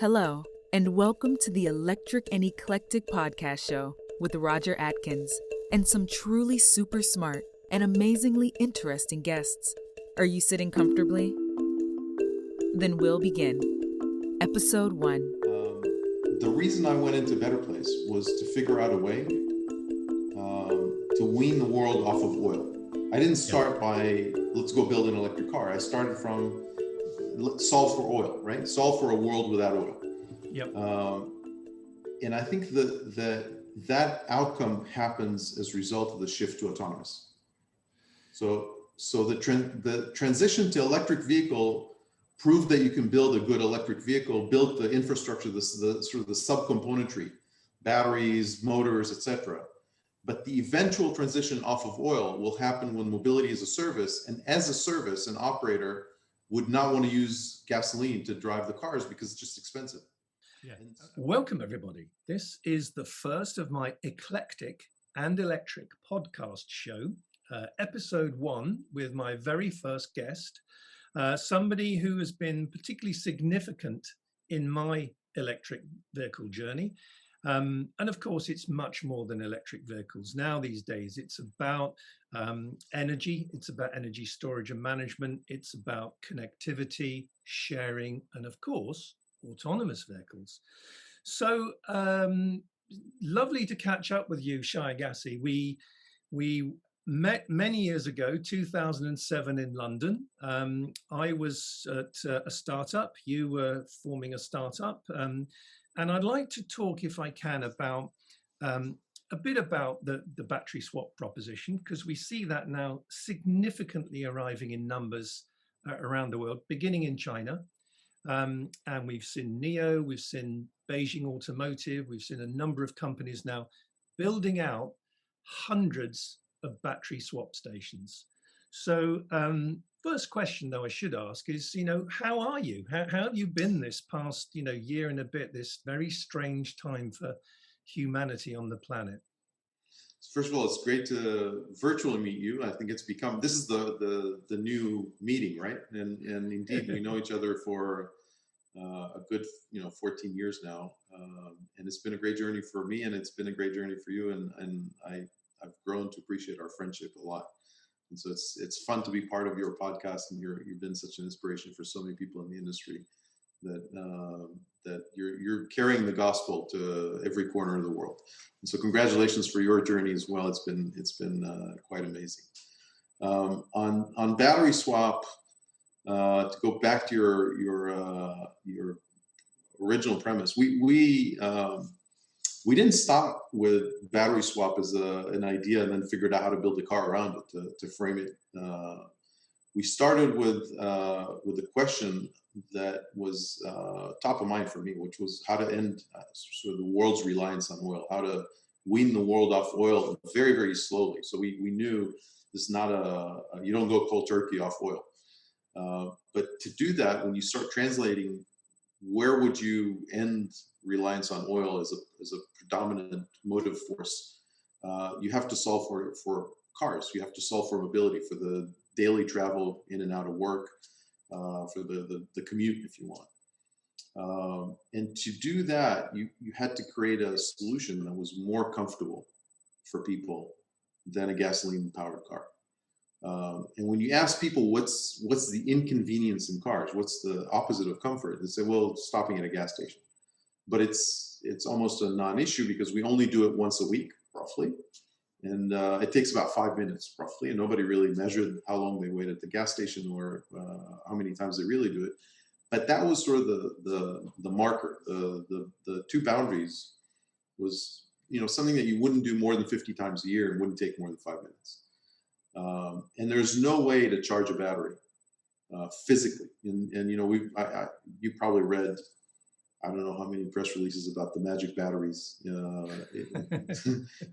Hello, and welcome to the Electric and Eclectic Podcast Show with Roger Atkins and some truly super smart and amazingly interesting guests. Are you sitting comfortably? Then we'll begin. Episode 1. The reason I went into Better Place was to figure out a way to wean the world off of oil. I didn't start by, let's go build an electric car. I started from, let's solve for oil, right? Solve for a world without oil. Yep. And I think that outcome happens as a result of the shift to autonomous. So the transition to electric vehicle proved that you can build a good electric vehicle, build the infrastructure, the sort of the subcomponentry, batteries, motors, etc. But the eventual transition off of oil will happen when mobility is a service, and as a service, an operator would not want to use gasoline to drive the cars because it's just expensive. Yeah. Welcome, everybody. This is the first of my eclectic and electric podcast show, episode 1, with my very first guest, somebody who has been particularly significant in my electric vehicle journey. And of course, it's much more than electric vehicles. Now, these days, it's about energy. It's about energy storage and management. It's about connectivity, sharing, and of course, autonomous vehicles. So lovely to catch up with you, Shai Agassi. We met many years ago, 2007 in London. I was at a startup. You were forming a startup. And I'd like to talk, if I can, about a bit about the battery swap proposition, because we see that now significantly arriving in numbers around the world, beginning in China. And we've seen NIO, we've seen Beijing Automotive, we've seen a number of companies now building out hundreds of battery swap stations. So first question, though, I should ask is, how are you? How have you been this past, year and a bit, this very strange time for humanity on the planet? First of all, it's great to virtually meet you. I think it's become, this is the new meeting, right? And indeed, we know each other for a good, 14 years now. And it's been a great journey for me, and it's been a great journey for you. And I've grown to appreciate our friendship a lot. And so it's fun to be part of your podcast, and you've been such an inspiration for so many people in the industry that you're carrying the gospel to every corner of the world. And so congratulations for your journey as well. It's been quite amazing. On battery swap, to go back to your original premise, we didn't stop with battery swap as an idea and then figured out how to build a car around it to frame it. We started with a question that was top of mind for me, which was how to end sort of the world's reliance on oil, how to wean the world off oil very, very slowly. So we knew this is not you don't go cold turkey off oil. But to do that, when you start translating, where would you end reliance on oil as a predominant motive force? You have to solve for cars. You have to solve for mobility, for the daily travel in and out of work, for the commute, if you want. And to do that, you had to create a solution that was more comfortable for people than a gasoline-powered car. And when you ask people what's the inconvenience in cars, what's the opposite of comfort, they say, well, stopping at a gas station. But it's almost a non-issue because we only do it once a week, roughly. And it takes about 5 minutes, roughly. And nobody really measured how long they wait at the gas station or how many times they really do it. But that was sort of the marker. The two boundaries was, something that you wouldn't do more than 50 times a year and wouldn't take more than 5 minutes. And there's no way to charge a battery physically. And you probably read, I don't know how many press releases about the magic batteries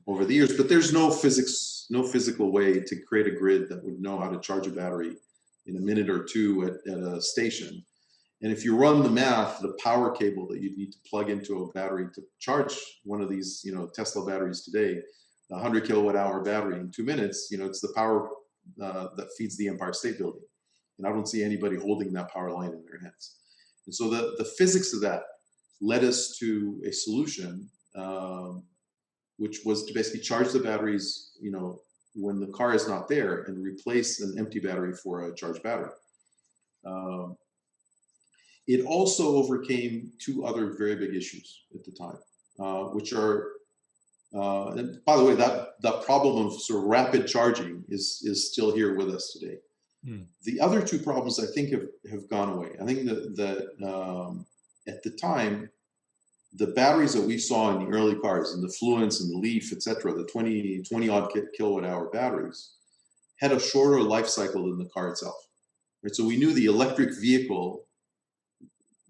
over the years, but there's no physical way to create a grid that would know how to charge a battery in a minute or two at a station. And if you run the math, the power cable that you'd need to plug into a battery to charge one of these, Tesla batteries today, the 100 kilowatt hour battery in 2 minutes, it's the power that feeds the Empire State Building. And I don't see anybody holding that power line in their hands. And so the physics of that led us to a solution, which was to basically charge the batteries, when the car is not there, and replace an empty battery for a charged battery. It also overcame two other very big issues at the time, which are, and by the way, that problem of sort of rapid charging is still here with us today. The other two problems I think have gone away. I think that at the time, the batteries that we saw in the early cars, in the Fluence and the Leaf, etc., the 20 odd kilowatt hour batteries, had a shorter life cycle than the car itself. Right? So we knew the electric vehicle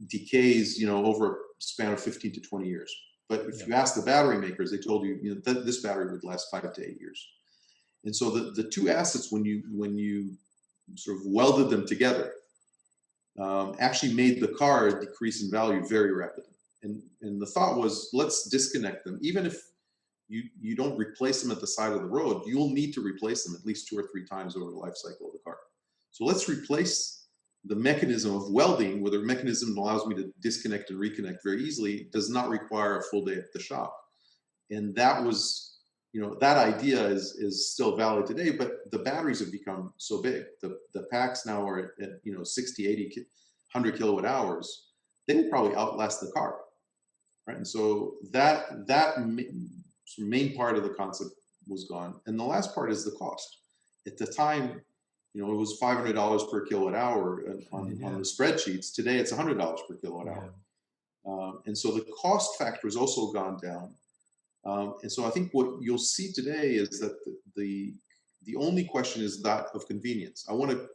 decays, over a span of 15 to 20 years. But if you ask the battery makers, they told you, that this battery would last 5 to 8 years. And so the two assets, when you sort of welded them together, actually made the car decrease in value very rapidly. And the thought was, let's disconnect them. Even if you don't replace them at the side of the road, you'll need to replace them at least 2 or 3 times over the life cycle of the car. So let's replace the mechanism of welding with a mechanism that allows me to disconnect and reconnect very easily. Does not require a full day at the shop. And that was, that idea is still valid today, but the batteries have become so big. The packs now are at 60, 80, 100 kilowatt hours. They will probably outlast the car. Right? And so that main part of the concept was gone. And the last part is the cost. At the time, it was $500 per kilowatt hour on the spreadsheets. Today, it's $100 per kilowatt hour. And so the cost factor has also gone down. And so I think what you'll see today is that the only question is that of convenience. I want to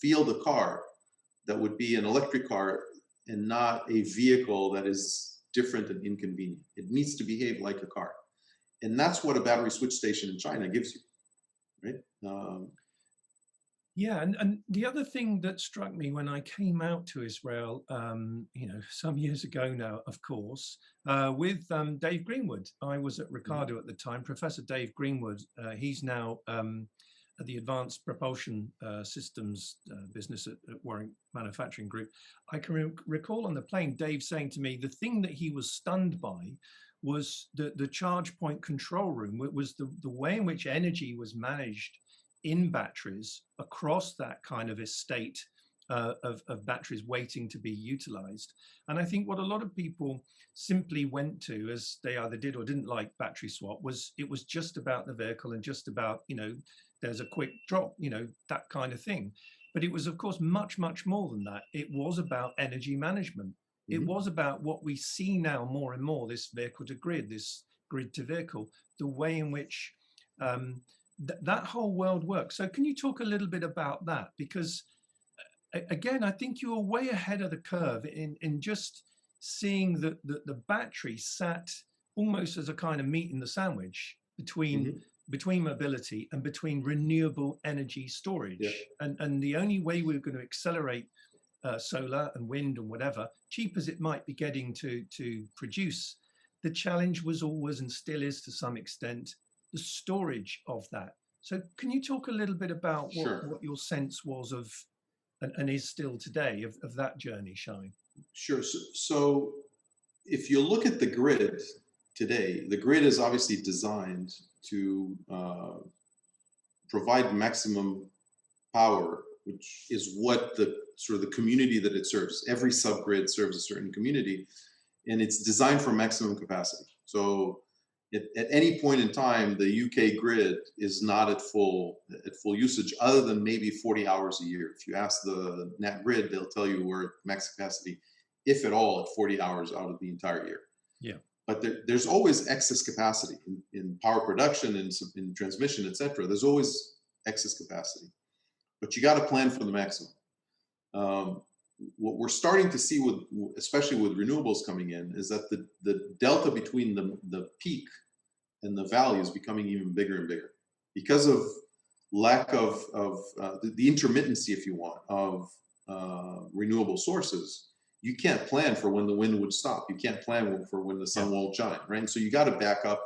feel the car that would be an electric car and not a vehicle that is different and inconvenient. It needs to behave like a car. And that's what a battery switch station in China gives you, right? And the other thing that struck me when I came out to Israel, some years ago now, of course, with Dave Greenwood. I was at Ricardo at the time. Professor Dave Greenwood, he's now at the Advanced Propulsion Systems business at Warren Manufacturing Group. I can recall on the plane Dave saying to me, the thing that he was stunned by was the charge point control room. It was the way in which energy was managed in batteries across that kind of estate of batteries waiting to be utilized. And I think what a lot of people simply went to, as they either did or didn't like battery swap, was it was just about the vehicle and just about, there's a quick drop, that kind of thing. But it was, of course, much, much more than that. It was about energy management. It was about what we see now more and more, this vehicle to grid, this grid to vehicle, the way in which that whole world works. So can you talk a little bit about that? Because again, I think you were way ahead of the curve in just seeing that the battery sat almost as a kind of meat in the sandwich between mobility and between renewable energy storage. And the only way we're going to accelerate solar and wind and whatever, cheap as it might be getting to produce, the challenge was always and still is to some extent the storage of that. So can you talk a little bit about what your sense was of, and is still today, of that journey, Shai? Sure. So if you look at the grid today, the grid is obviously designed to provide maximum power, which is what the sort of the community that it serves. Every subgrid serves a certain community, and it's designed for maximum capacity. So at any point in time, the UK grid is not at full usage, other than maybe 40 hours a year. If you ask the Nat Grid, they'll tell you we're at max capacity, if at all, at 40 hours out of the entire year. Yeah. But there's always excess capacity in power production, in transmission, et cetera. There's always excess capacity, but you got to plan for the maximum. What we're starting to see, especially with renewables coming in, is that the delta between the peak and the valley is becoming even bigger and bigger because of lack of the intermittency, if you want, of renewable sources. You can't plan for when the wind would stop. You can't plan for when the sun won't shine, right? And so you got to back up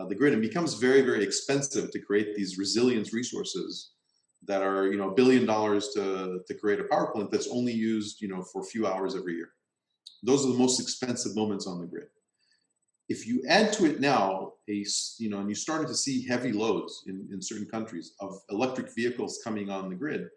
the grid. It becomes very, very expensive to create these resilience resources that are, $1 billion to create a power plant that's only used, for a few hours every year. Those are the most expensive moments on the grid. If you add to it now, and you started to see heavy loads in certain countries of electric vehicles coming on the grid,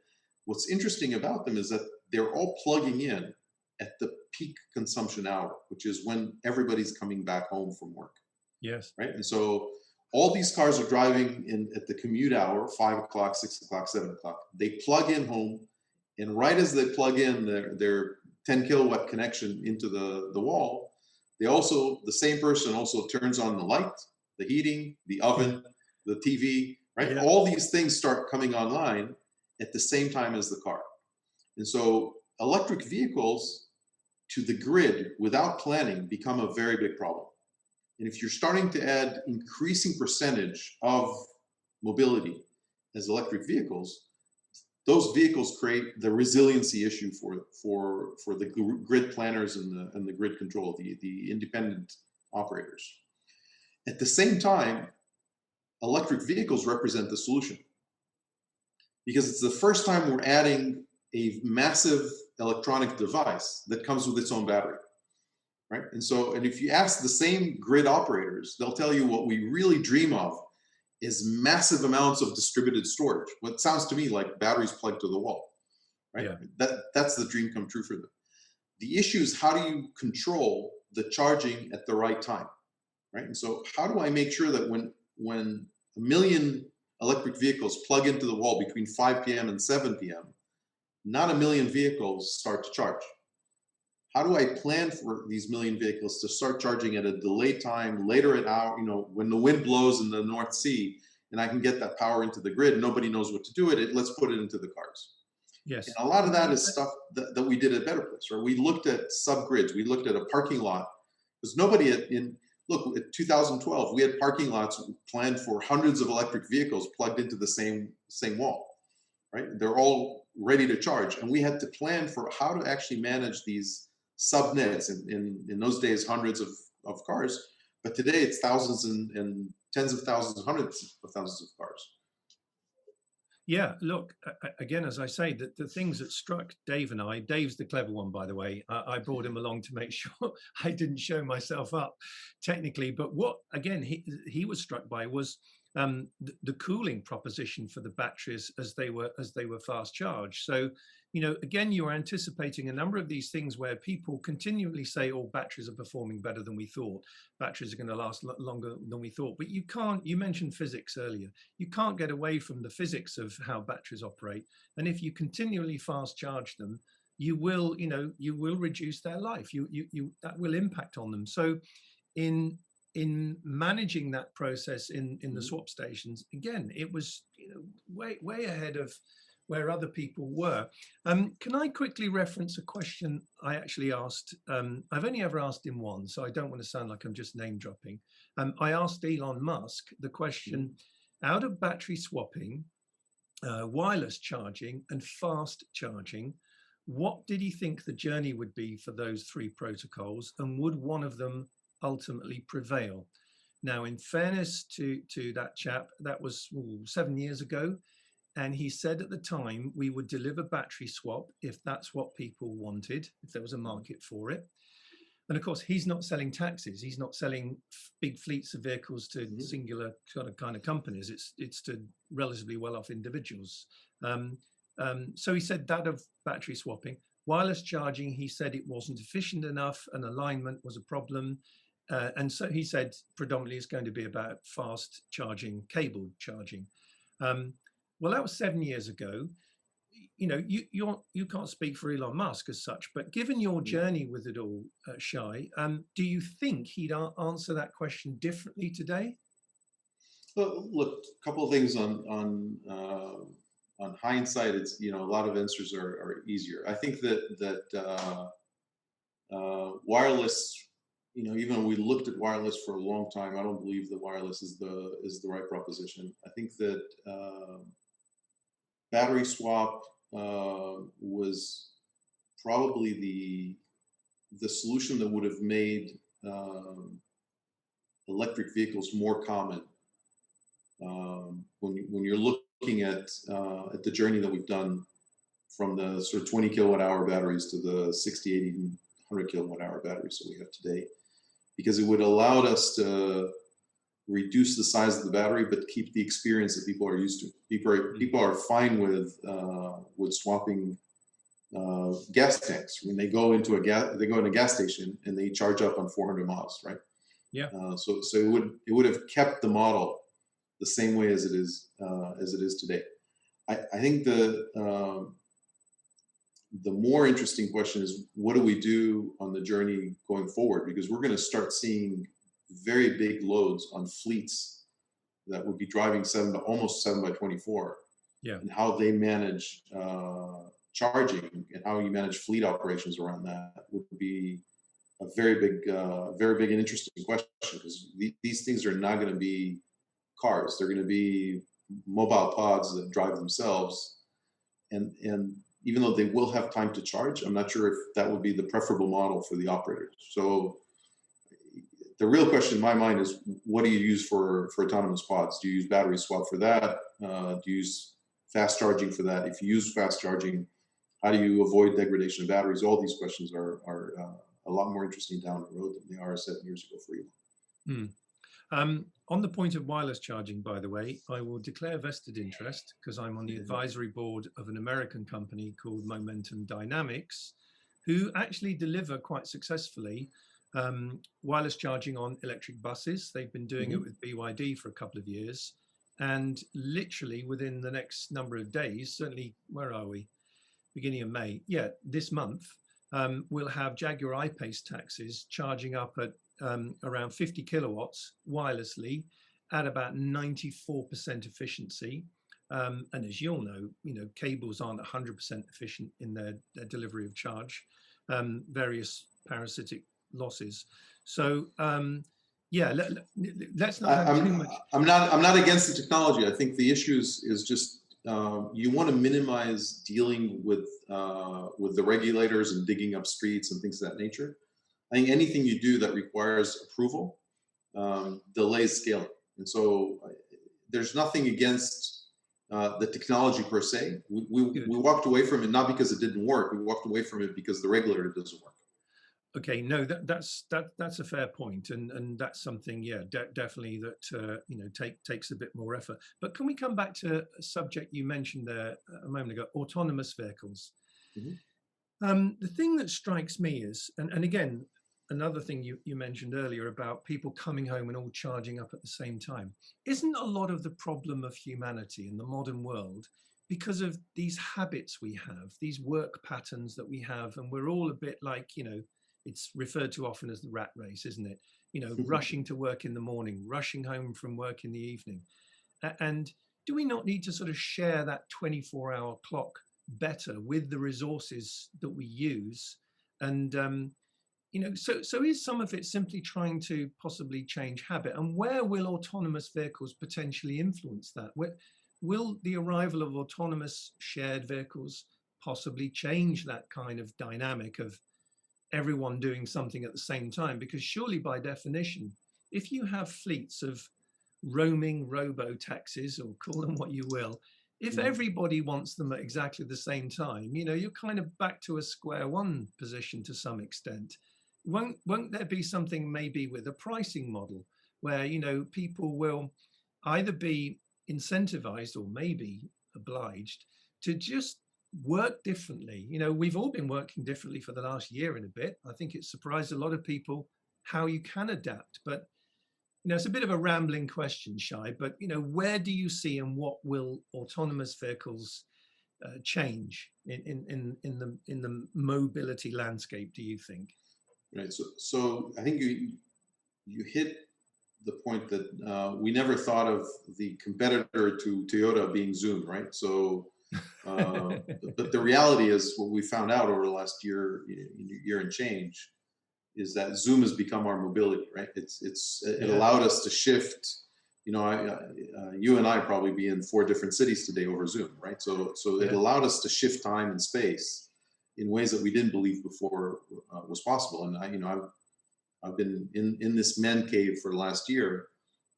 what's interesting about them is that they're all plugging in at the peak consumption hour, which is when everybody's coming back home from work. Yes. Right. And so all these cars are driving in at the commute hour, 5 o'clock, 6 o'clock, 7 o'clock. They plug in home. And right as they plug in their 10 kilowatt connection into the wall, the same person also turns on the light, the heating, the oven, the TV, right? Yeah. All these things start coming online at the same time as the car. And so electric vehicles to the grid without planning become a very big problem. And if you're starting to add increasing percentage of mobility as electric vehicles, those vehicles create the resiliency issue for the grid planners and the grid control, the independent operators. At the same time, electric vehicles represent the solution, because it's the first time we're adding a massive electronic device that comes with its own battery. Right. And if you ask the same grid operators, they'll tell you what we really dream of is massive amounts of distributed storage. What sounds to me like batteries plugged to the wall. Right. Yeah. That's the dream come true for them. The issue is, how do you control the charging at the right time? Right. And so how do I make sure that when 1 million electric vehicles plug into the wall between 5 p.m. and 7 p.m., not 1 million vehicles start to charge? How do I plan for these million vehicles to start charging at a delayed time, later at hour, when the wind blows in the North Sea and I can get that power into the grid? Nobody knows what to do with it. Let's put it into the cars. Yes. And a lot of that is stuff that we did at Better Place, right? We looked at subgrids. We looked at a parking lot. Because nobody in 2012, we had parking lots planned for hundreds of electric vehicles plugged into the same wall, right? They're all ready to charge. And we had to plan for how to actually manage these subnets, in those days, hundreds of cars, but today it's thousands and tens of thousands, hundreds of thousands of cars. Yeah, look, again, as I say, the things that struck Dave and Dave's the clever one, by the way. I brought him along to make sure I didn't show myself up technically. But what, again, he was struck by was the cooling proposition for the batteries as they were fast charged. So, again, you were anticipating a number of these things where people continually say, oh, batteries are performing better than we thought. Batteries are going to last longer than we thought. But you mentioned physics earlier. You can't get away from the physics of how batteries operate. And if you continually fast charge them, you will reduce their life. That will impact on them. So in managing that process in the swap stations, again, it was way ahead of where other people were. Can I quickly reference a question I actually asked? I've only ever asked him one, so I don't want to sound like I'm just name dropping. I asked Elon Musk the question, out of battery swapping, wireless charging and fast charging, what did he think the journey would be for those three protocols, and would one of them ultimately prevail? Now, in fairness to that chap, that was 7 years ago. And he said at the time, we would deliver battery swap if that's what people wanted, if there was a market for it. And of course, he's not selling taxis. He's not selling big fleets of vehicles to singular kind of companies. It's to relatively well-off individuals. So he said that of battery swapping. Wireless charging, he said it wasn't efficient enough and alignment was a problem. And so he said predominantly it's going to be about fast charging, cable charging. Well, that was 7 years ago. You can't speak for Elon Musk as such, but given your journey with it all, Shai, do you think he'd answer that question differently today? Well, look, a couple of things on hindsight. It's a lot of answers are easier. I think that wireless. Even when we looked at wireless for a long time, I don't believe that wireless is the right proposition. I think that battery swap was probably the solution that would have made electric vehicles more common. When you're looking at the journey that we've done from the sort of 20 kilowatt hour batteries to the 60, 80, 100 kilowatt hour batteries that we have today, because it would allow us to reduce the size of the battery, but keep the experience that people are used to. People are fine with swapping gas tanks when they go into a gas station and they charge up on 400 miles, right? Yeah. So it would have kept the model the same way as it is today. I think the more interesting question is, what do we do on the journey going forward? Because we're going to start seeing very big loads on fleets that would be driving almost 7x24. Yeah. And how they manage charging and how you manage fleet operations around that would be a very big and interesting question, because these things are not going to be cars. They're going to be mobile pods that drive themselves. And even though they will have time to charge, I'm not sure if that would be the preferable model for the operators. So the real question in my mind is, what do you use for autonomous pods? Do you use battery swap for that? Do you use fast charging for that? If you use fast charging, how do you avoid degradation of batteries? All these questions are a lot more interesting down the road than they are 7 years ago for you. On the point of wireless charging, by the way, I will declare vested interest because I'm on the advisory board of an American company called Momentum Dynamics, who actually deliver quite successfully wireless charging on electric buses. They've been doing it with BYD for a couple of years. And literally within the next number of days, certainly, where are we? Beginning of May. Yeah, this month, we'll have Jaguar I-Pace taxis charging up at around 50 kilowatts wirelessly at about 94% efficiency. And as you'll know, cables aren't 100% efficient in their delivery of charge, various parasitic losses. So let's not have too much. I'm not against the technology. I think the issue is just you want to minimize dealing with the regulators and digging up streets and things of that nature. I think anything you do that requires approval delays scaling. And so there's nothing against the technology per se. We walked away from it not because it didn't work. We walked away from it because the regulator doesn't work. Okay, no, that's a fair point, and that's something, definitely that takes a bit more effort. But can we come back to a subject you mentioned there a moment ago, autonomous vehicles? The thing that strikes me is, and again, another thing you mentioned earlier about people coming home and all charging up at the same time, isn't a lot of the problem of humanity in the modern world because of these habits we have, these work patterns that we have, and we're all a bit like, it's referred to often as the rat race, isn't it? Rushing to work in the morning, rushing home from work in the evening. And do we not need to sort of share that 24-hour clock better with the resources that we use? And, so is some of it simply trying to possibly change habit? And where will autonomous vehicles potentially influence that? Will the arrival of autonomous shared vehicles possibly change that kind of dynamic of everyone doing something at the same time? Because surely by definition, if you have fleets of roaming robo taxis, or call them what you will, if everybody wants them at exactly the same time, you're kind of back to a square one position to some extent. Won't there be something maybe with a pricing model where, people will either be incentivized or maybe obliged to just work differently? We've all been working differently for the last year and a bit. I think it surprised a lot of people how you can adapt. But it's a bit of a rambling question, Shai. But where do you see and what will autonomous vehicles change in the mobility landscape, do you think? Right. So I think you hit the point that we never thought of the competitor to Toyota being Zoom, right? So. But the reality is, what we found out over the last year and change, is that Zoom has become our mobility, right? It allowed us to shift. You and I probably be in 4 different cities today over Zoom, right? So it allowed us to shift time and space in ways that we didn't believe before was possible. And I've been in this man cave for the last year,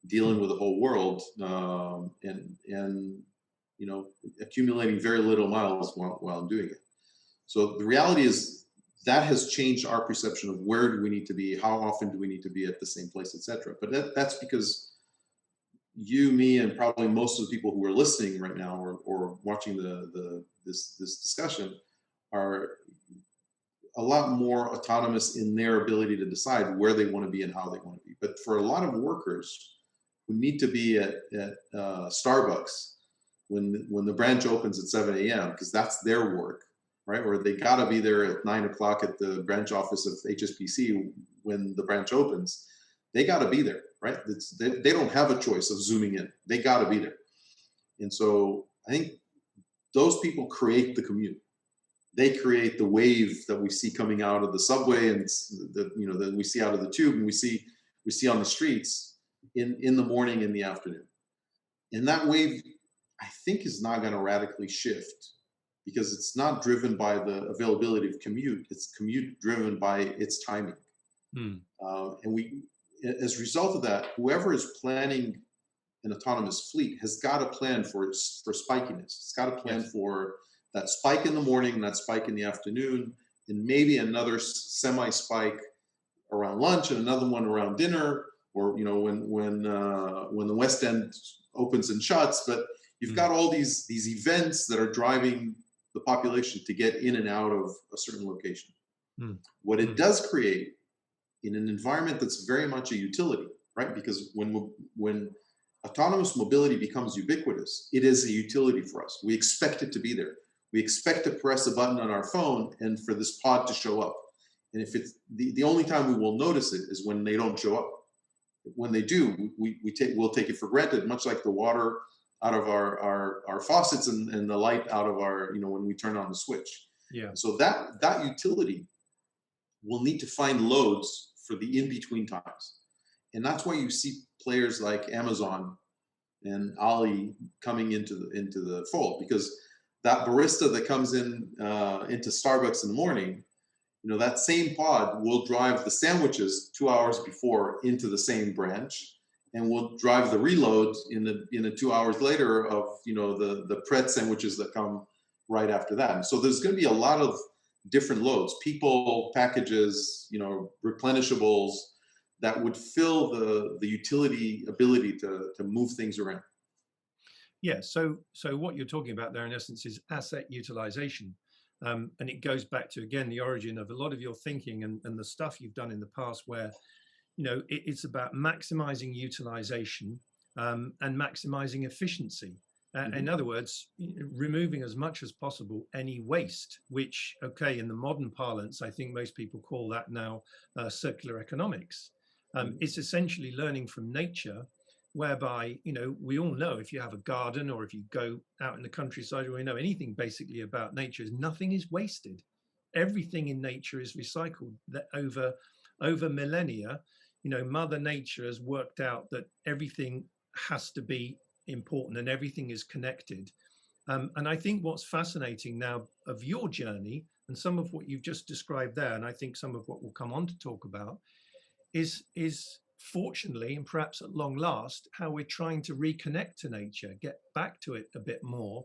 dealing with the whole world, and accumulating very little miles while I'm doing it. So the reality is, that has changed our perception of where do we need to be, how often do we need to be at the same place, etc. But that's because you, me, and probably most of the people who are listening right now or watching this discussion are a lot more autonomous in their ability to decide where they want to be and how they want to be. But for a lot of workers who need to be at Starbucks when the branch opens at 7 a.m. because that's their work, right? Or they got to be there at 9 o'clock at the branch office of HSBC when the branch opens. They got to be there, right? They don't have a choice of zooming in. They got to be there. And so I think those people create the commute. They create the wave that we see coming out of the subway and that we see out of the tube and we see on the streets in the morning, in the afternoon. And that wave, I think, is not going to radically shift because it's not driven by the availability of commute. It's commute driven by its timing. And as a result of that, whoever is planning an autonomous fleet has got to plan for spikiness. It's got to plan for that spike in the morning, that spike in the afternoon, and maybe another semi-spike around lunch and another one around dinner, or when the West End opens and shuts. But you've got all these events that are driving the population to get in and out of a certain location. What it does create in an environment that's very much a utility, right? Because when autonomous mobility becomes ubiquitous, it is a utility for us. We expect it to be there. We expect to press a button on our phone and for this pod to show up. And if it's the only time we will notice it is when they don't show up. When they do, we'll take it for granted, much like the water out of our faucets and the light out of our, when we turn on the switch. Yeah. So that utility will need to find loads for the in-between times. And that's why you see players like Amazon and Ali coming into the fold, because that barista that comes in into Starbucks in the morning, that same pod will drive the sandwiches 2 hours before into the same branch, and will drive the reload in the 2 hours later of the Pret sandwiches that come right after that. And so there's going to be a lot of different loads, people, packages, replenishables that would fill the utility ability to move things around. Yeah, so what you're talking about there in essence is asset utilization. And it goes back to, again, the origin of a lot of your thinking and the stuff you've done in the past where, it's about maximizing utilization and maximizing efficiency. In other words, removing as much as possible any waste, which, okay, in the modern parlance, I think most people call that now circular economics. It's essentially learning from nature, whereby, we all know if you have a garden or if you go out in the countryside, or we know anything basically about nature, is nothing is wasted. Everything in nature is recycled. That over millennia, Mother Nature has worked out that everything has to be important and everything is connected. And I think what's fascinating now of your journey and some of what you've just described there, and I think some of what we'll come on to talk about, is fortunately, and perhaps at long last, how we're trying to reconnect to nature, get back to it a bit more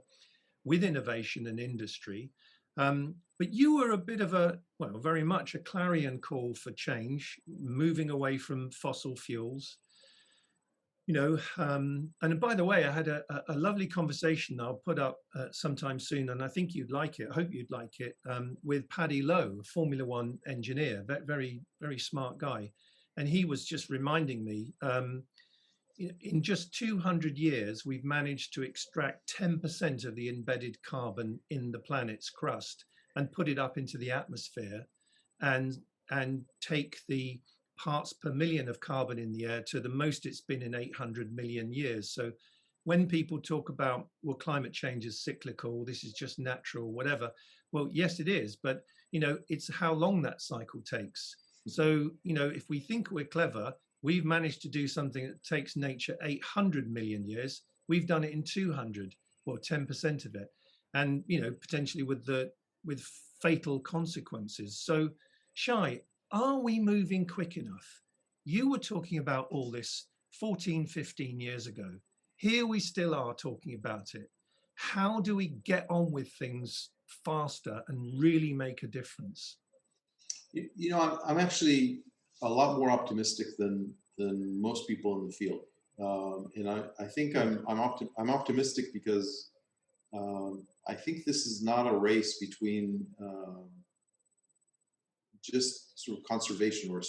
with innovation and industry. But you were a bit of very much a clarion call for change, moving away from fossil fuels. And by the way, I had a lovely conversation I'll put up sometime soon, and I think you'd like it. I hope you'd like it, with Paddy Lowe, a Formula One engineer, very, very smart guy. And he was just reminding me, in just 200 years, we've managed to extract 10% of the embedded carbon in the planet's crust and put it up into the atmosphere and take the parts per million of carbon in the air to the most it's been in 800 million years. So when people talk about, well, climate change is cyclical, this is just natural, whatever. Well, yes, it is. But, it's how long that cycle takes. So, if we think we're clever, we've managed to do something that takes nature 800 million years. We've done it in 200, or 10% of it. And, potentially with fatal consequences. So, Shai, are we moving quick enough? You were talking about all this 14, 15 years ago. Here we still are talking about it. How do we get on with things faster and really make a difference? I'm actually a lot more optimistic than most people in the field, and I think Good. I'm optimistic because I think this is not a race between just sort of conservation or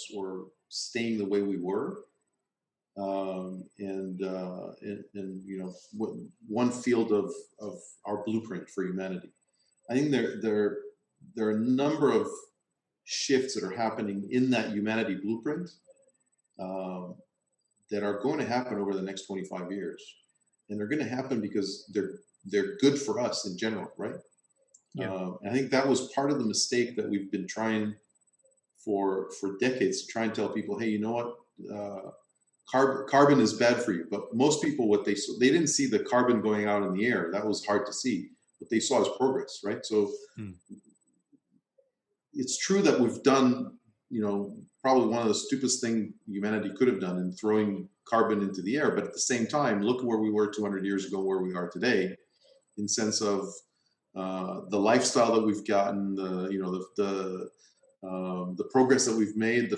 staying the way we were, and one field of our blueprint for humanity. I think there are a number of shifts that are happening in that humanity blueprint, um, that are going to happen over the next 25 years, and they're going to happen because they're good for us in general, right? Yeah. I think that was part of the mistake that we've been trying for decades to try and tell people, hey, you know what? Carbon is bad for you. But most people, what they saw, they didn't see the carbon going out in the air. That was hard to see. What they saw is progress, right? So it's true that we've done, probably one of the stupidest thing humanity could have done in throwing carbon into the air. But at the same time, look where we were 200 years ago, where we are today, in sense of the lifestyle that we've gotten, the progress that we've made.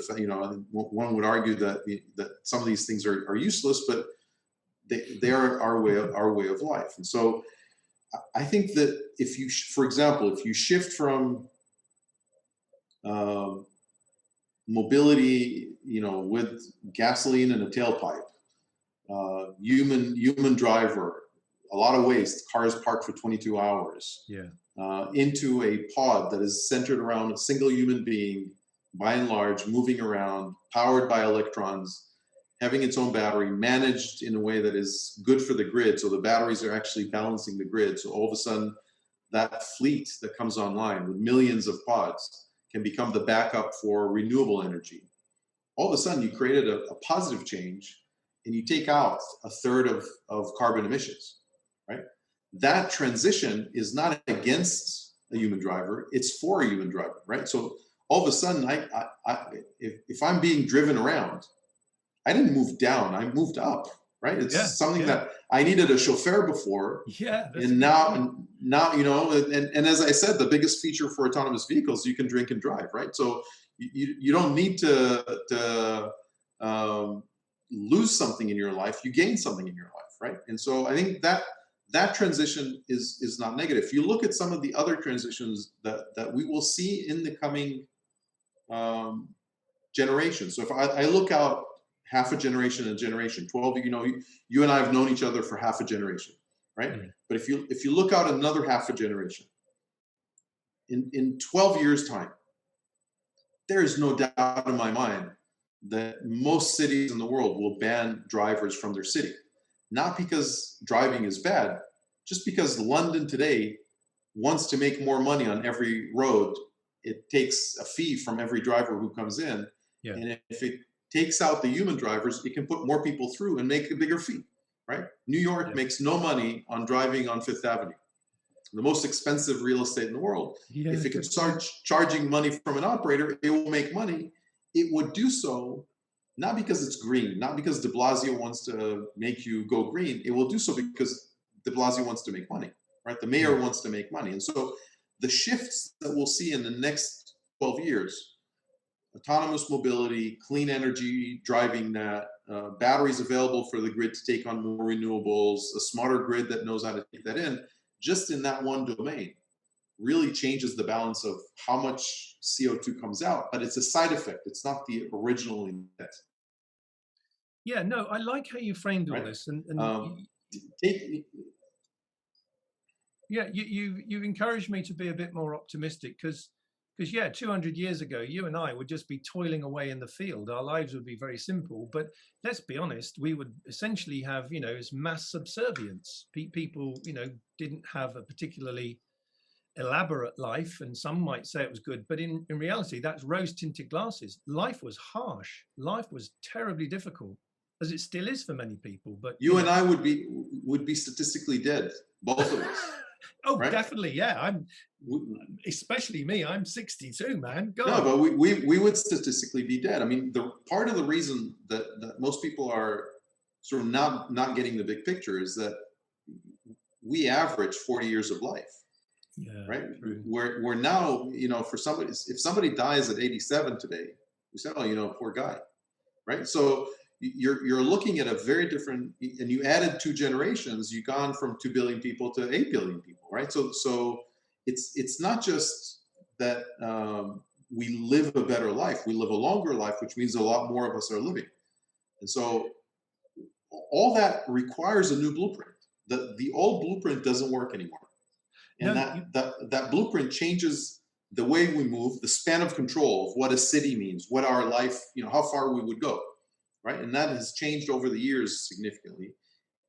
One would argue that that some of these things are useless, but they are our way of life. And so I think that if you, for example, if you shift from mobility, with gasoline and a tailpipe, human driver, a lot of waste, cars parked for 22 hours, into a pod that is centered around a single human being, by and large, moving around, powered by electrons, having its own battery, managed in a way that is good for the grid. So the batteries are actually balancing the grid. So all of a sudden, that fleet that comes online with millions of pods can become the backup for renewable energy. All of a sudden, you created a positive change, and you take out a third of carbon emissions, right? That transition is not against a human driver, it's for a human driver, right? So all of a sudden, if I'm being driven around, I didn't move down, I moved up, right? It's something that I needed a chauffeur before. And now, and as I said, the biggest feature for autonomous vehicles, you can drink and drive, right? So you don't need to lose something in your life, you gain something in your life, right? And so I think that transition is not negative. If you look at some of the other transitions that we will see in the coming generations. So if I look out half a generation, 12, you and I have known each other for half a generation, right? But if you look out another half a generation, in 12 years time, there is no doubt in my mind that most cities in the world will ban drivers from their city. Not because driving is bad, just because London today wants to make more money on every road. It takes a fee from every driver who comes in. And if it takes out the human drivers, it can put more people through and make a bigger fee, right? New York makes no money on driving on Fifth Avenue, the most expensive real estate in the world. If it can start charging money from an operator, it will make money. It would do so not because it's green, not because de Blasio wants to make you go green. It will do so because de Blasio wants to make money, right? The mayor wants to make money. And so the shifts that we'll see in the next 12 years, autonomous mobility, clean energy driving that, batteries available for the grid to take on more renewables, a smarter grid that knows how to take that in, just in that one domain, really changes the balance of how much CO2 comes out. But it's a side effect. It's not the original intent. Yeah, no, I like how you framed all this, and you've encouraged me to be a bit more optimistic, because 200 years ago, you and I would just be toiling away in the field. Our lives would be very simple, but let's be honest, we would essentially have, this mass subservience. People, didn't have a particularly elaborate life, and some might say it was good, but in reality, that's rose-tinted glasses. Life was harsh. Life was terribly difficult, as it still is for many people. But you and I would be statistically dead, both of us. Oh, right? Definitely, yeah. Especially me. I'm 62, man. God. No, but we would statistically be dead. I mean, the part of the reason that most people are sort of not getting the big picture is that we average 40 years of life. Yeah, right? true. We're now, for somebody, if somebody dies at 87 today, we say, oh, poor guy, right? So you're looking at a very different, and you added 2 generations, you've gone from 2 billion people to 8 billion people, right? So it's not just that we live a better life, we live a longer life, which means a lot more of us are living. And so all that requires a new blueprint. The old blueprint doesn't work anymore. And No, that blueprint changes the way we move, the span of control of what a city means, what our life, how far we would go, right? And that has changed over the years significantly.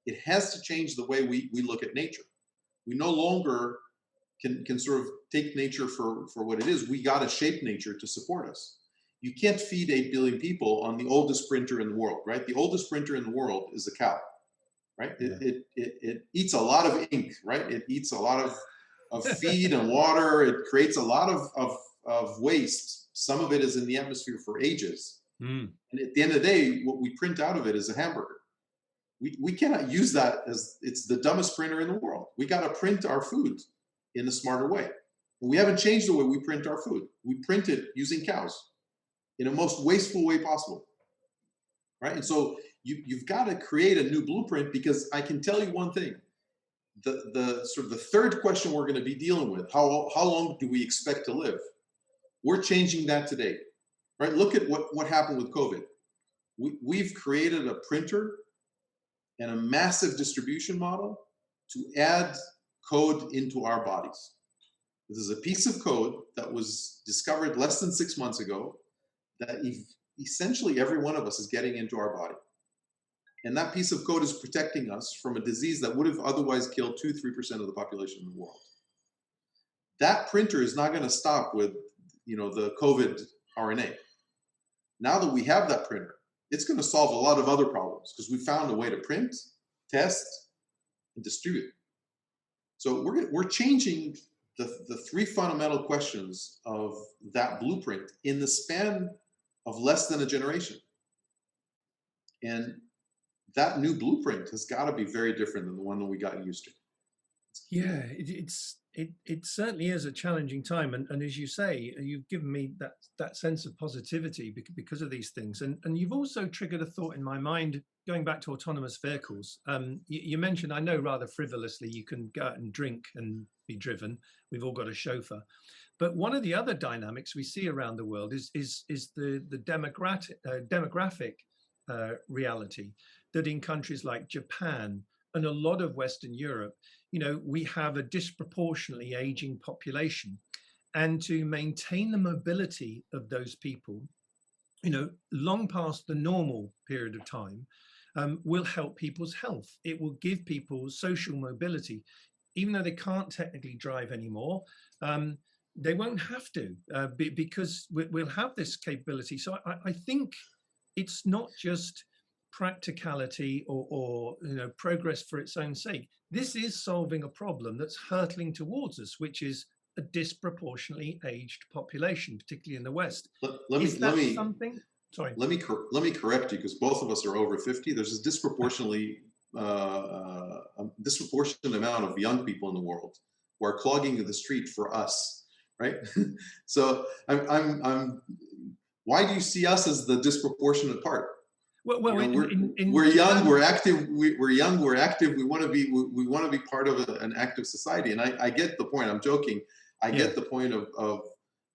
It has to change the way we look at nature. We no longer can sort of take nature for what it is. We got to shape nature to support us. You can't feed 8 billion people on the oldest printer in the world, right? The oldest printer in the world is a cow, right? Yeah. It eats a lot of ink, right? It eats a lot of feed and water. It creates a lot of waste. Some of it is in the atmosphere for ages. And at the end of the day, what we print out of it is a hamburger. We cannot use that as it's the dumbest printer in the world. We got to print our food in a smarter way. And we haven't changed the way we print our food. We print it using cows in a most wasteful way possible, right? And so you've got to create a new blueprint, because I can tell you one thing. The sort of the third question we're going to be dealing with, how long do we expect to live? We're changing that today, right? Look at what happened with COVID. We've created a printer and a massive distribution model to add code into our bodies. This is a piece of code that was discovered less than 6 months ago that essentially every one of us is getting into our body. And that piece of code is protecting us from a disease that would have otherwise killed 2-3% of the population in the world. That printer is not going to stop with, the COVID RNA. Now that we have that printer, it's going to solve a lot of other problems, because we found a way to print, test, and distribute. So we're changing the 3 fundamental questions of that blueprint in the span of less than a generation. And that new blueprint has got to be very different than the one that we got used to. Yeah, it certainly is a challenging time, and as you say, you've given me that sense of positivity because of these things, and you've also triggered a thought in my mind going back to autonomous vehicles. You mentioned, I know rather frivolously, you can go out and drink and be driven. We've all got a chauffeur, but one of the other dynamics we see around the world is the demographic reality, that in countries like Japan and a lot of Western Europe, we have a disproportionately aging population. And to maintain the mobility of those people, long past the normal period of time, will help people's health. It will give people social mobility. Even though they can't technically drive anymore, they won't have to, because we'll have this capability. So I think it's not just practicality or progress for its own sake. This is solving a problem that's hurtling towards us, which is a disproportionately aged population, particularly in the West. Let me correct you, because both of us are over 50. There's a disproportionately disproportionate amount of young people in the world who are clogging the street for us, right? So I'm why do you see us as the disproportionate part? Well, we're young, we're active. We're young, we're active. We want to be part of an active society. And I get the point. I'm joking. I get the point of,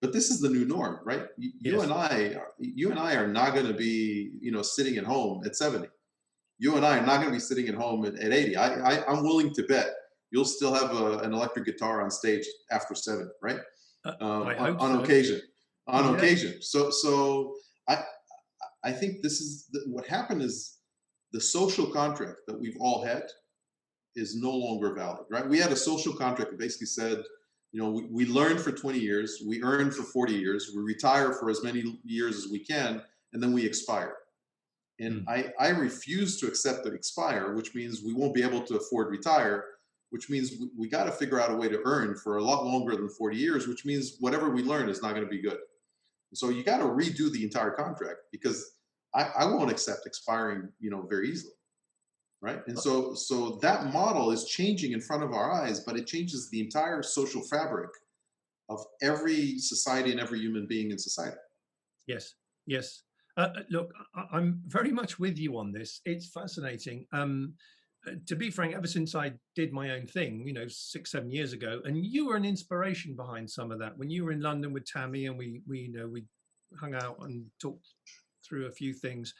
but this is the new norm, right? You and I are not going to be, sitting at home at 70. You and I are not going to be sitting at home at 80. I'm willing to bet you'll still have an electric guitar on stage after 70, right? On occasion. So I think this is what happened is the social contract that we've all had is no longer valid, right? We had a social contract that basically said, we learn for 20 years, we earn for 40 years, we retire for as many years as we can, and then we expire. And I refuse to accept the expire, which means we won't be able to afford retire, which means we got to figure out a way to earn for a lot longer than 40 years, which means whatever we learn is not going to be good. So you got to redo the entire contract, because I won't accept expiring, very easily. right? And so that model is changing in front of our eyes, but it changes the entire social fabric of every society and every human being in society. Yes, yes. Look, I'm very much with you on this. It's fascinating. To be frank, ever since I did my own thing, 6, 7 years ago, and you were an inspiration behind some of that. When you were in London with Tammy, and we hung out and talked through a few things.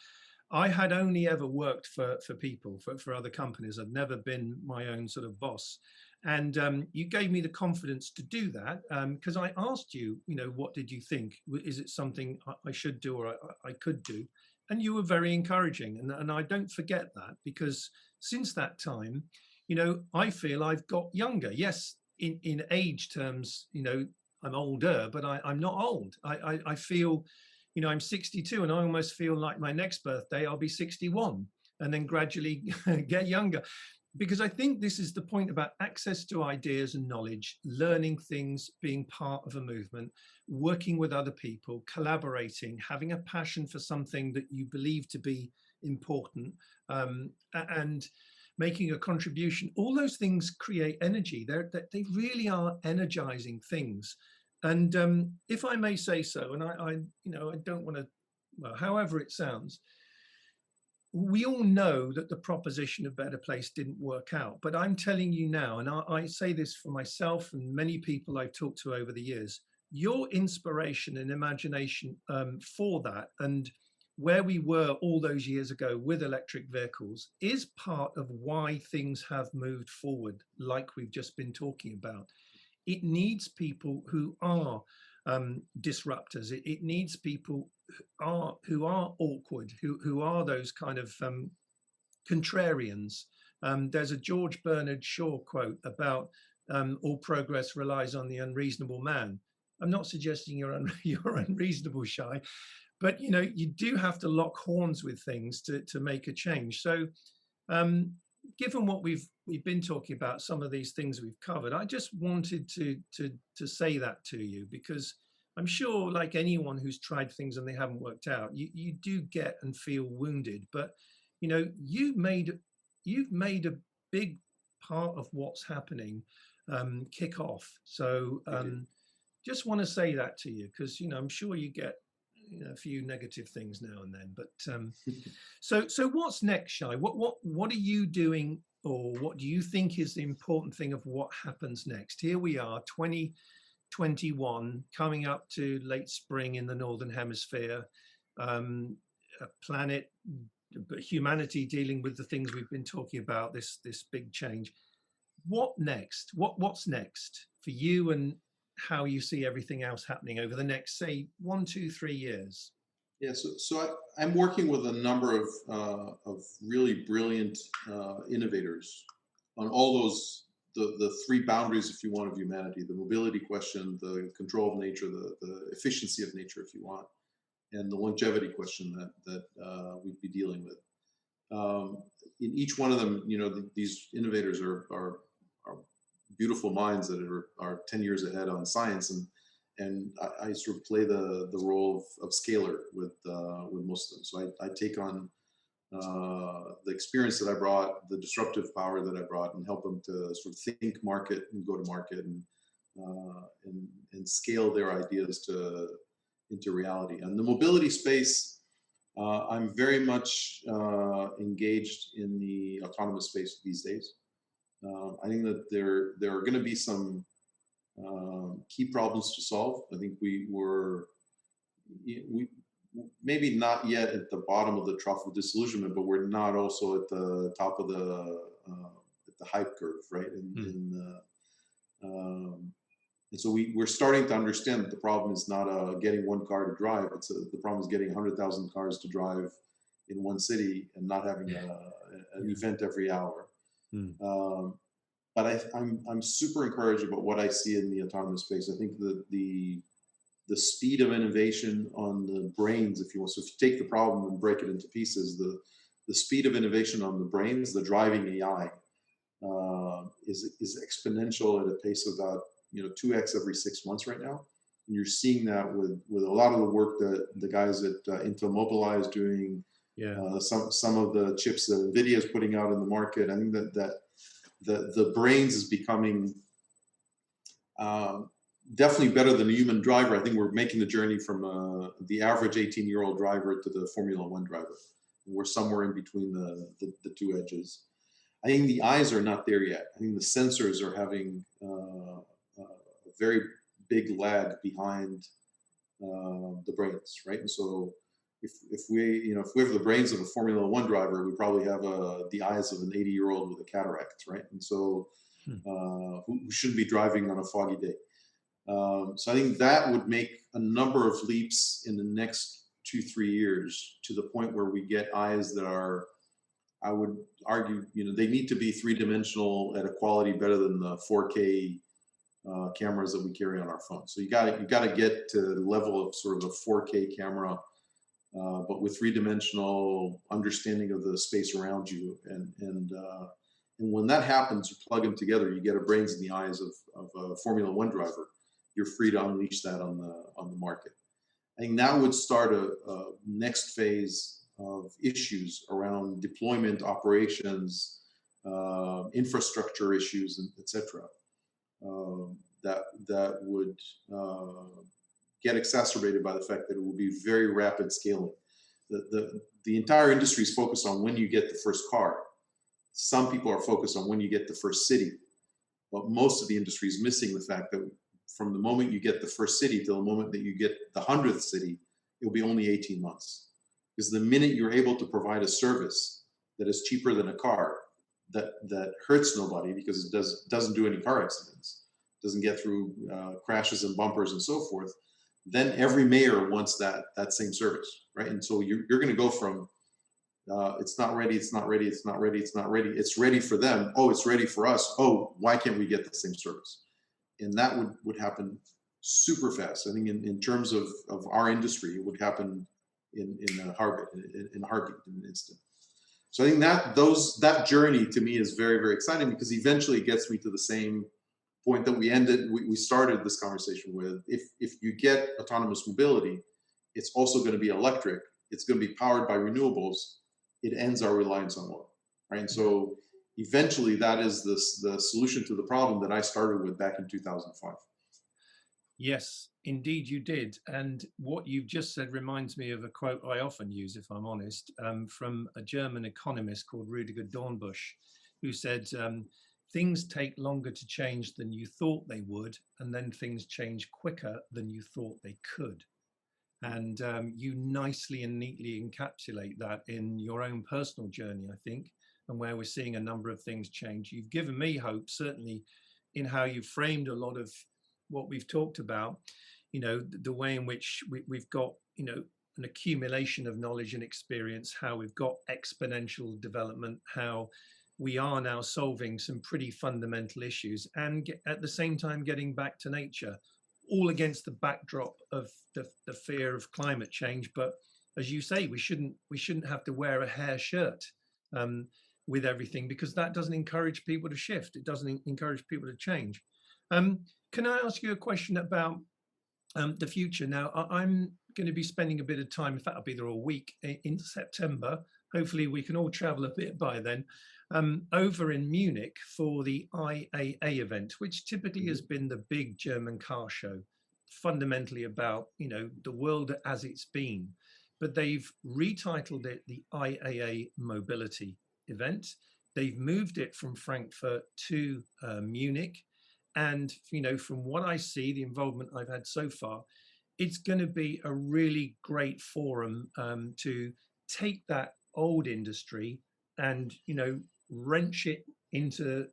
I had only ever worked for people, for other companies. I'd never been my own sort of boss. And you gave me the confidence to do that because I asked you, what did you think? Is it something I should do or I could do? And you were very encouraging. And I don't forget that because since that time, I feel I've got younger. Yes, in age terms, I'm older, but I'm not old. I feel, I'm 62 and I almost feel like my next birthday, I'll be 61 and then gradually get younger. Because I think this is the point about access to ideas and knowledge, learning things, being part of a movement, working with other people, collaborating, having a passion for something that you believe to be important, and making a contribution. All those things create energy. They really are energizing things. And if I may say so, and I don't want to, well, however it sounds, we all know that the proposition of Better Place didn't work out. But I'm telling you now, and I say this for myself and many people I've talked to over the years, your inspiration and imagination for that and where we were all those years ago with electric vehicles is part of why things have moved forward, like we've just been talking about. It needs people who are disruptors. It needs people who are awkward, who are those kind of contrarians. There's a George Bernard Shaw quote about all progress relies on the unreasonable man. I'm not suggesting you're unreasonable, Shai, but you do have to lock horns with things to make a change. So given what we've been talking about, some of these things we've covered, I just wanted to say that to you because I'm sure, like anyone who's tried things and they haven't worked out, you do get and feel wounded. But you've made a big part of what's happening kick off. So just want to say that to you because I'm sure you get a few negative things now and then. But so what's next, Shai? What are you doing, or what do you think is the important thing of what happens next? Here we are, 2021, coming up to late spring in the Northern Hemisphere, a planet, but humanity dealing with the things we've been talking about, this big change. What next? What's next for you and how you see everything else happening over the next, say, 1, 2, 3 years? Yeah, so I'm working with a number of really brilliant innovators on all those the three boundaries, if you want, of humanity: the mobility question, the control of nature, the efficiency of nature, if you want, and the longevity question that we'd be dealing with. In each one of them, these innovators are beautiful minds that are 10 years ahead on science, and I sort of play the role of scaler with most of them. So I take on the experience that I brought, the disruptive power that I brought, and help them to sort of think market and go to market and scale their ideas into reality. And the mobility space, I'm very much engaged in the autonomous space these days. I think that there are going to be some key problems to solve. I think we maybe not yet at the bottom of the trough of disillusionment, but we're not also at the top of the hype curve, right? And so we're starting to understand that the problem is not getting one car to drive. The problem is getting 100,000 cars to drive in one city and not having an event every hour. But I'm super encouraged about what I see in the autonomous space. I think that the speed of innovation on the brains, if you will. So if you take the problem and break it into pieces, the speed of innovation on the brains, the driving AI, is exponential at a pace of about 2x every 6 months right now. And you're seeing that with a lot of the work that the guys at Intel Mobileye is doing, Yeah. Some of the chips that NVIDIA is putting out in the market. I think that the brains is becoming definitely better than a human driver. I think we're making the journey from the average 18-year-old driver to the Formula One driver. We're somewhere in between the two edges. I think the eyes are not there yet. I think the sensors are having a very big lag behind the brains, right? And so if we have the brains of a Formula One driver, we probably have the eyes of an 80-year-old with a cataract, right? And so who shouldn't be driving on a foggy day. So I think that would make a number of leaps in the next 2-3 years to the point where we get eyes that are, I would argue, they need to be three-dimensional at a quality better than the 4K cameras that we carry on our phones. So you got to get to the level of sort of a 4K camera, but with three-dimensional understanding of the space around you. And when that happens, you plug them together, you get a brains in the eyes of a Formula One driver. You're free to unleash that on the market. I think that would start a next phase of issues around deployment, operations, infrastructure issues, and et cetera. That would get exacerbated by the fact that it will be very rapid scaling. The entire industry is focused on when you get the first car. Some people are focused on when you get the first city, but most of the industry is missing the fact that from the moment you get the first city till the moment that you get the 100th city, it'll be only 18 months. Because the minute you're able to provide a service that is cheaper than a car, that hurts nobody because it doesn't do any car accidents, doesn't get through crashes and bumpers and so forth, then every mayor wants that same service, right? And so you're going to go from it's not ready, it's not ready, it's not ready, it's not ready, it's ready for them, oh, it's ready for us, oh, why can't we get the same service? And that would happen super fast. I think in terms of our industry, it would happen in a heartbeat, in an instant. So I think that journey to me is very, very exciting because eventually it gets me to the same point that we started this conversation with. If you get autonomous mobility, it's also going to be electric. It's going to be powered by renewables. It ends our reliance on oil, right? And so eventually that is the solution to the problem that I started with back in 2005. Yes, indeed you did. And what you've just said reminds me of a quote I often use, if I'm honest, from a German economist called Rüdiger Dornbusch, who said, things take longer to change than you thought they would, and then things change quicker than you thought they could. And you nicely and neatly encapsulate that in your own personal journey, I think, and where we're seeing a number of things change. You've given me hope, certainly, in how you've framed a lot of what we've talked about, the way in which we've got, an accumulation of knowledge and experience, how we've got exponential development, how we are now solving some pretty fundamental issues and at the same time getting back to nature, all against the backdrop of the fear of climate change. But as you say, we shouldn't have to wear a hair shirt with everything, because that doesn't encourage people to shift. It doesn't encourage people to change. Can I ask you a question about the future? Now, I'm going to be spending a bit of time, in fact, I'll be there all week in September. Hopefully we can all travel a bit by then, over in Munich for the IAA event, which typically has been the big German car show, fundamentally about, the world as it's been. But they've retitled it the IAA Mobility event. They've moved it from Frankfurt to Munich. And, from what I see, the involvement I've had so far, it's going to be a really great forum to take that old industry and, wrench it into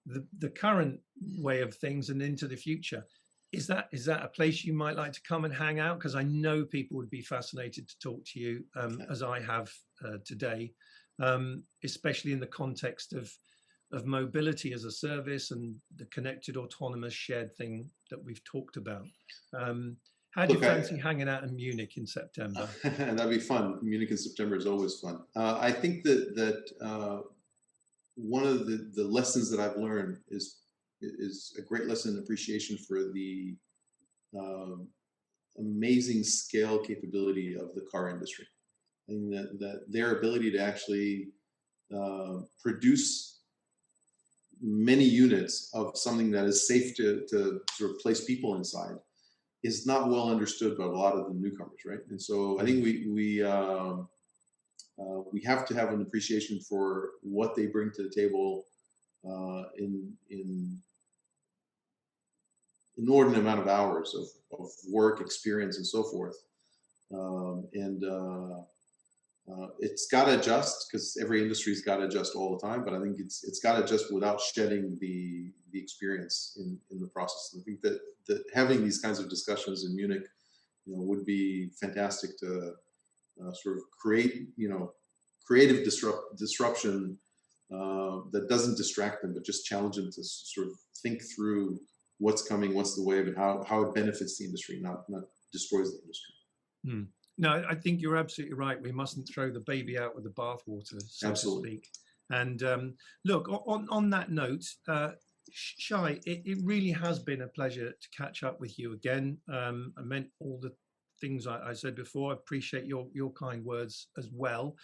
the current way of things and into the future. Is that a place you might like to come and hang out? Because I know people would be fascinated to talk to you, as I have today, especially in the context of mobility as a service and the connected, autonomous, shared thing that we've talked about. How do you fancy hanging out in Munich in September? That'd be fun. Munich in September is always fun. I think that one of the lessons that I've learned is a great lesson in appreciation for the amazing scale capability of the car industry. I think that their ability to actually produce many units of something that is safe to sort of place people inside is not well understood by a lot of the newcomers, right? And so I think we have to have an appreciation for what they bring to the table in inordinate amount of hours of work, experience, and so forth. It's got to adjust, because every industry's got to adjust all the time. But I think it's got to adjust without shedding the experience in the process. And I think that having these kinds of discussions in Munich, would be fantastic to sort of create, creative disruption that doesn't distract them, but just challenge them to sort of think through what's coming, what's the wave, and how it benefits the industry, not destroys the industry. Mm. No, I think you're absolutely right. We mustn't throw the baby out with the bathwater, so Absolutely. to speak. And look, on that note, Shai, it really has been a pleasure to catch up with you again. I meant all the things I said before. I appreciate your kind words as well.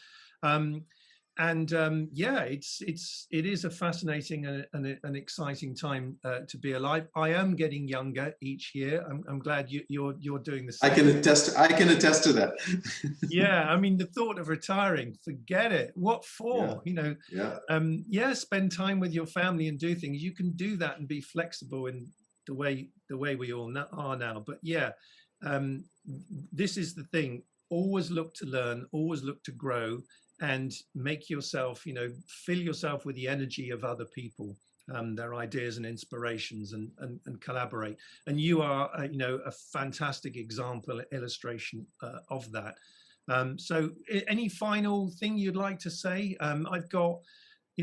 Yeah, it is a fascinating and an exciting time to be alive. I am getting younger each year. I'm glad you're doing the same. I can attest to that. Yeah, I mean, the thought of retiring, forget it. What for? Yeah. Spend time with your family and do things. You can do that and be flexible in the way we all are now. But yeah, this is the thing. Always look to learn. Always look to grow. And make yourself, fill yourself with the energy of other people, their ideas and inspirations, and collaborate. And you are, a fantastic example, illustration of that. So any final thing you'd like to say? I've got,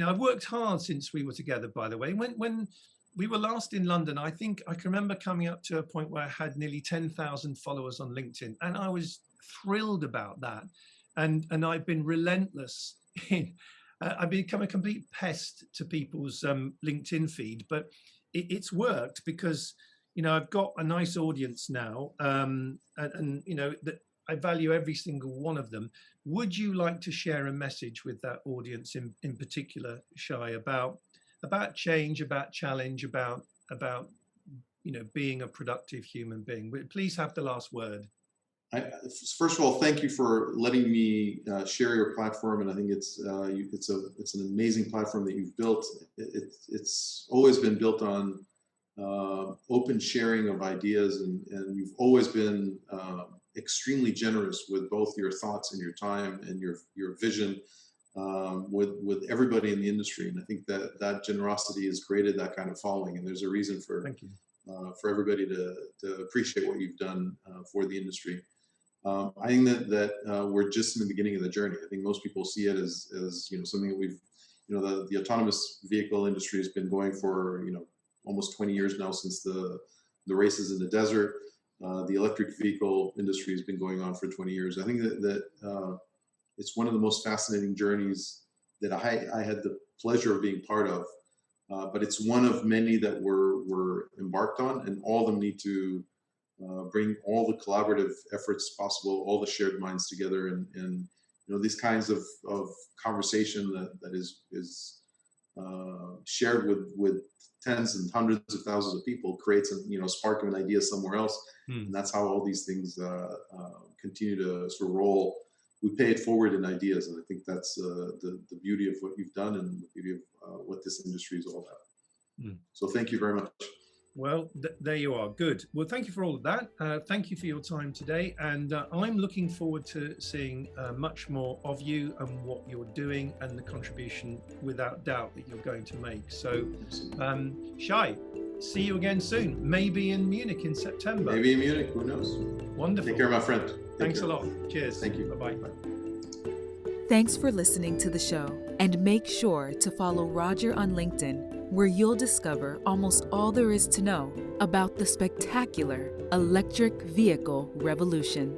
I've worked hard since we were together, by the way. When we were last in London, I think I can remember coming up to a point where I had nearly 10,000 followers on LinkedIn. And I was thrilled about that. And I've been relentless. I've become a complete pest to people's LinkedIn feed, but it's worked because, I've got a nice audience now, and that I value every single one of them. Would you like to share a message with that audience in particular, Shai, about change, about challenge, about being a productive human being? Please have the last word. First of all, thank you for letting me share your platform, and I think it's an amazing platform that you've built. It's always been built on open sharing of ideas, and you've always been extremely generous with both your thoughts and your time and your vision with everybody in the industry. And I think that generosity has created that kind of following, and there's a reason for everybody to appreciate what you've done for the industry. I think that we're just in the beginning of the journey. I think most people see it as something that we've, the autonomous vehicle industry has been going for almost 20 years now, since the races in the desert. The electric vehicle industry has been going on for 20 years. I think that it's one of the most fascinating journeys that I had the pleasure of being part of. But it's one of many that we're embarked on, and all of them need to bring all the collaborative efforts possible, all the shared minds together, and these kinds of conversation that is shared with tens and hundreds of thousands of people creates a spark of an idea somewhere else, and that's how all these things continue to sort of roll. We pay it forward in ideas, and I think that's the beauty of what you've done and the beauty of what this industry is all about. So thank you very much. Well, there you are. Good. Well, thank you for all of that. Thank you for your time today. And I'm looking forward to seeing much more of you and what you're doing, and the contribution, without doubt, that you're going to make. So, Shai, see you again soon. Maybe in Munich in September. Maybe in Munich. Who knows? Wonderful. Take care, my friend. Thanks a lot. Cheers. Thank you. Bye-bye. Thanks for listening to the show, and make sure to follow Roger on LinkedIn, where you'll discover almost all there is to know about the spectacular electric vehicle revolution.